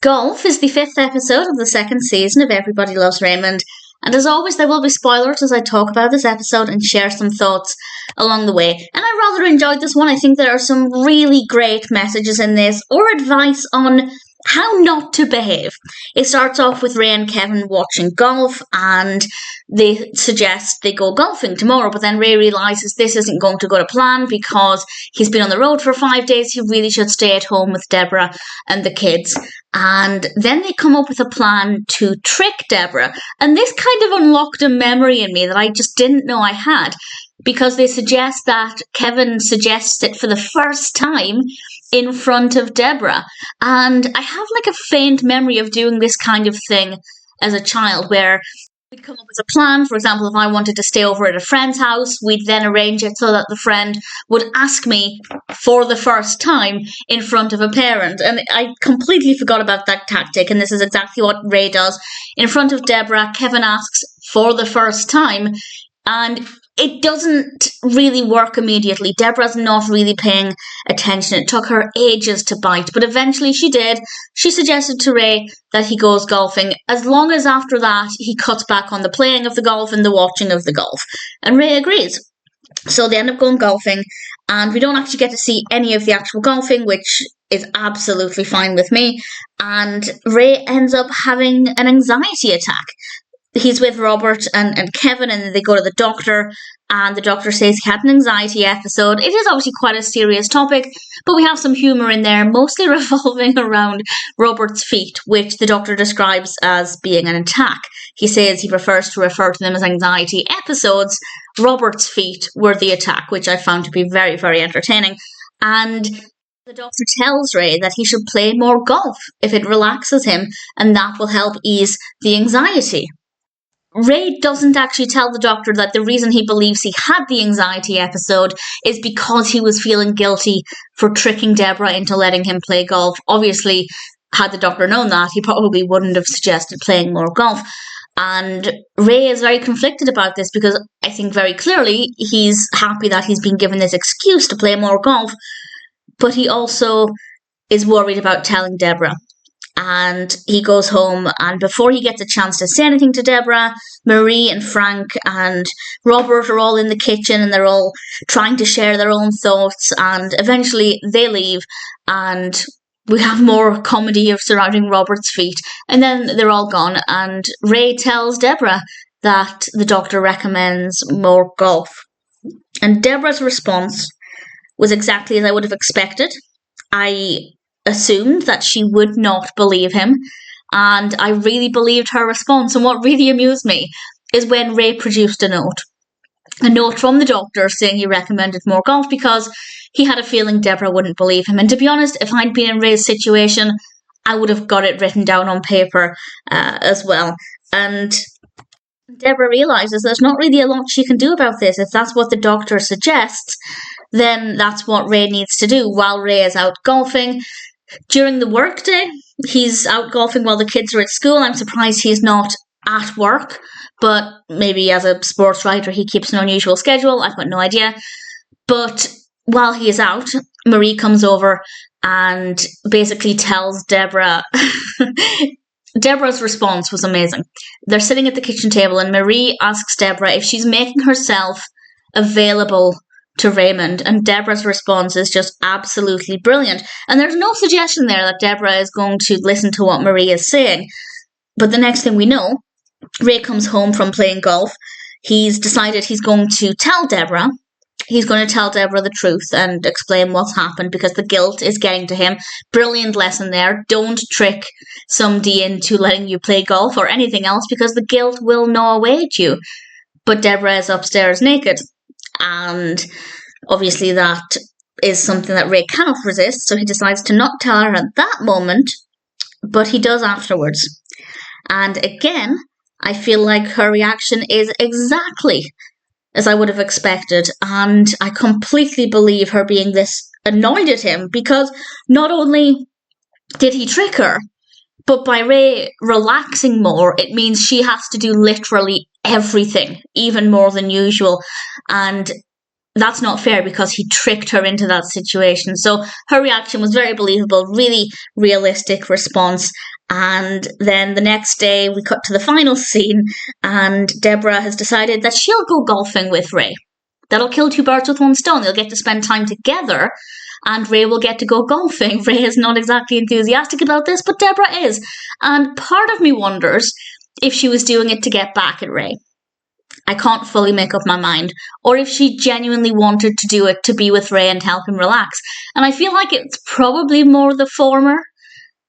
Golf is the 5th episode of the 2nd season of Everybody Loves Raymond, and as always there will be spoilers as I talk about this episode and share some thoughts along the way. And I rather enjoyed this one. I think there are some really great messages in this, or advice on how not to behave. It starts off with Ray and Kevin watching golf, and they suggest they go golfing tomorrow, but then Ray realises this isn't going to go to plan because he's been on the road for 5 days. He really should stay at home with Debra and the kids. And then they come up with a plan to trick Debra, and this kind of unlocked a memory in me that I just didn't know I had, because they suggest that Kevin suggests it for the first time in front of Debra. And I have like a faint memory of doing this kind of thing as a child, where we'd come up with a plan. For example, if I wanted to stay over at a friend's house, we'd then arrange it so that the friend would ask me for the first time in front of a parent. And I completely forgot about that tactic, and this is exactly what Ray does. In front of Debra, Kevin asks for the first time, and it doesn't really work immediately. Debra's not really paying attention. It took her ages to bite, but eventually she did. She suggested to Ray that he goes golfing, as long as after that he cuts back on the playing of the golf and the watching of the golf. And Ray agrees. So they end up going golfing, and we don't actually get to see any of the actual golfing, which is absolutely fine with me. And Ray ends up having an anxiety attack. He's with Robert and Kevin, and they go to the doctor, and the doctor says he had an anxiety episode. It is obviously quite a serious topic, but we have some humour in there, mostly revolving around Robert's feet, which the doctor describes as being an attack. He says he prefers to refer to them as anxiety episodes. Robert's feet were the attack, which I found to be very, very entertaining. And the doctor tells Ray that he should play more golf if it relaxes him, and that will help ease the anxiety. Ray doesn't actually tell the doctor that the reason he believes he had the anxiety episode is because he was feeling guilty for tricking Debra into letting him play golf. Obviously, had the doctor known that, he probably wouldn't have suggested playing more golf. And Ray is very conflicted about this, because I think very clearly he's happy that he's been given this excuse to play more golf, but he also is worried about telling Debra. And he goes home, and before he gets a chance to say anything to Debra, Marie and Frank and Robert are all in the kitchen, and they're all trying to share their own thoughts, and eventually they leave, and we have more comedy of surrounding Robert's feet, and then they're all gone, and Ray tells Debra that the doctor recommends more golf. And Debra's response was exactly as I would have expected. I assumed that she would not believe him, and I really believed her response. And what really amused me is when Ray produced a note from the doctor saying he recommended more golf because he had a feeling Debra wouldn't believe him. And to be honest, if I'd been in Ray's situation, I would have got it written down on paper as well. And Debra realises there's not really a lot she can do about this. If that's what the doctor suggests, then that's what Ray needs to do while Ray is out golfing. During the workday, he's out golfing while the kids are at school. I'm surprised he's not at work, but maybe as a sports writer he keeps an unusual schedule. I've got no idea. But while he is out, Marie comes over and basically tells Debra. Debra's response was amazing. They're sitting at the kitchen table, and Marie asks Debra if she's making herself available to Raymond, and Debra's response is just absolutely brilliant. And there's no suggestion there that Debra is going to listen to what Marie is saying. But the next thing we know, Ray comes home from playing golf. He's decided he's going to tell Debra. He's going to tell Debra the truth and explain what's happened, because the guilt is getting to him. Brilliant lesson there. Don't trick somebody into letting you play golf or anything else, because the guilt will gnaw away at you. But Debra is upstairs naked. And obviously that is something that Ray cannot resist, so he decides to not tell her at that moment, but he does afterwards. And again, I feel like her reaction is exactly as I would have expected, and I completely believe her being this annoyed at him, because not only did he trick her, but by Ray relaxing more, it means she has to do literally everything, even more than usual. And that's not fair, because he tricked her into that situation. So her reaction was very believable, really realistic response. And then the next day we cut to the final scene, and Debra has decided that she'll go golfing with Ray. That'll kill two birds with one stone. They'll get to spend time together, and Ray will get to go golfing. Ray is not exactly enthusiastic about this, but Debra is. And part of me wonders if she was doing it to get back at Ray. I can't fully make up my mind. Or if she genuinely wanted to do it to be with Ray and help him relax. And I feel like it's probably more the former,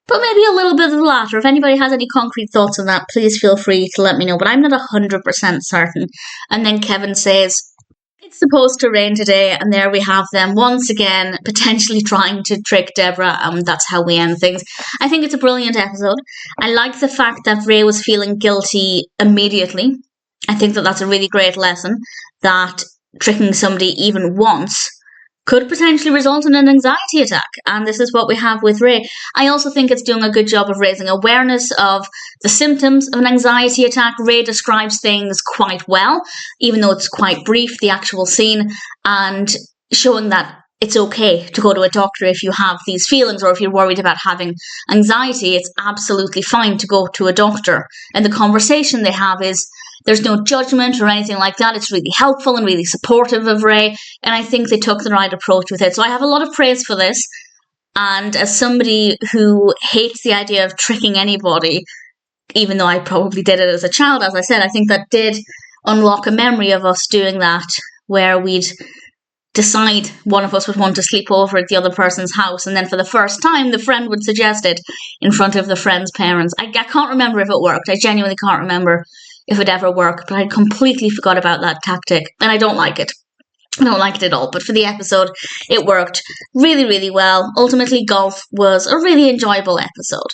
but maybe a little bit of the latter. If anybody has any concrete thoughts on that, please feel free to let me know. But I'm not 100% certain. And then Kevin says, it's supposed to rain today, and there we have them once again, potentially trying to trick Debra, and that's how we end things. I think it's a brilliant episode. I like the fact that Ray was feeling guilty immediately. I think that that's a really great lesson, that tricking somebody even once could potentially result in an anxiety attack, and this is what we have with Ray. I also think it's doing a good job of raising awareness of the symptoms of an anxiety attack. Ray describes things quite well, even though it's quite brief, the actual scene, and showing that it's okay to go to a doctor if you have these feelings, or if you're worried about having anxiety. It's absolutely fine to go to a doctor, and the conversation they have is, there's no judgment or anything like that. It's really helpful and really supportive of Ray, and I think they took the right approach with it. So I have a lot of praise for this, and as somebody who hates the idea of tricking anybody, even though I probably did it as a child, as I said, I think that did unlock a memory of us doing that, where we'd decide one of us would want to sleep over at the other person's house, and then for the first time the friend would suggest it in front of the friend's parents. I can't remember if it worked. I genuinely can't remember if it ever worked, but I completely forgot about that tactic, and I don't like it. I don't like it at all, but for the episode, it worked really, really well. Ultimately, golf was a really enjoyable episode.